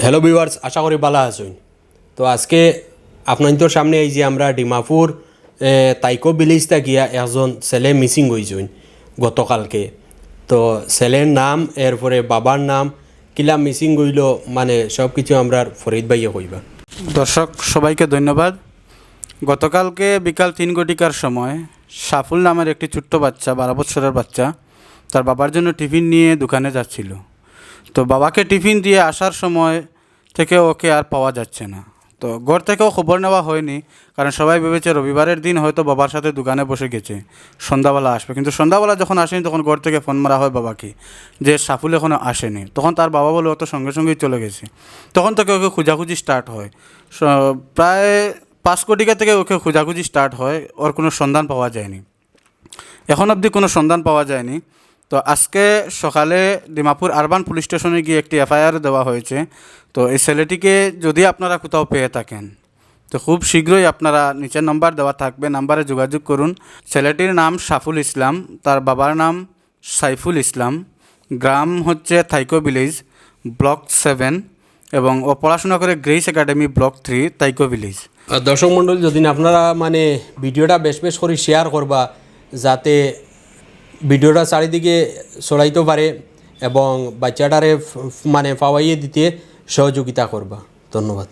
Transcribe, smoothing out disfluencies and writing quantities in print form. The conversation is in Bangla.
হ্যালো ভিউয়ার্স, আশা করি ভালো আছেন। তো আজকে আপনাদের সামনে এই যে আমরা ডিমাপুর তাইকো ভিলেজ গিয়া একজন ছেলে মিসিং হয়েছেন গতকালকে। তো ছেলের নাম এরপরে বাবার নাম কিলা মিসিং হইল মানে সব কিছু আমরা ফরিদ ভাইয়ে কইবা। দর্শক সবাইকে ধন্যবাদ। গতকালকে বিকাল 3 ঘটিকার সময় সাফুল নামের একটি ছোট্ট বাচ্চা 12 বছরের বাচ্চা তার বাবার জন্য টিফিন নিয়ে দোকানে যাচ্ছিল। তো বাবাকে টিফিন দিয়ে আসার সময় থেকে ওকে আর পাওয়া যাচ্ছে না। তো ঘর থেকেও খবর নেওয়া হয়নি, কারণ সবাই ভেবেছে রবিবারের দিন হয়তো বাবার সাথে দোকানে বসে গেছে, সন্ধ্যাবেলা আসবে। কিন্তু সন্ধ্যাবেলা যখন আসেনি তখন ঘর থেকে ফোন মারা হয় বাবাকে যে সাফুল এখনও আসেনি। তখন তার বাবা বলে ও তো সঙ্গে সঙ্গেই চলে গেছে। তখন থেকে ওকে খোঁজাখুঁজি স্টার্ট হয়। প্রায় 5 ঘটিকা থেকে ওকে খোঁজাখুঁজি স্টার্ট হয়, ওর কোনো সন্ধান পাওয়া যায়নি। এখন অবধি কোনো সন্ধান পাওয়া যায়নি। তো আজকে সকালে ডিমাপুর আরবান পুলিশ স্টেশনে গিয়ে একটি এফআইআর দেওয়া হয়েছে। তো এই ছেলেটিকে যদি আপনারা কোথাও পেয়ে থাকেন তো খুব শীঘ্রই আপনারা নিচের নাম্বার দেওয়া থাকবে, নাম্বারে যোগাযোগ করুন। ছেলেটির নাম সাফুল ইসলাম, তার বাবার নাম সাইফুল ইসলাম, গ্রাম হচ্ছে তাইকো ভিলেজ, ব্লক 7, এবং ও পড়াশোনা করে গ্রেস একাডেমি ব্লক 3, তাইকো ভিলেজ। দর্শক মণ্ডলী, যদি আপনারা মানে ভিডিওটা বেশ বেশ করে শেয়ার করবা যাতে ভিডিওটা চারিদিকে ছড়াইতে পারে এবং বাচ্চাটারে মানে পাওয়াইয়ে দিতে সহযোগিতা করবা। ধন্যবাদ।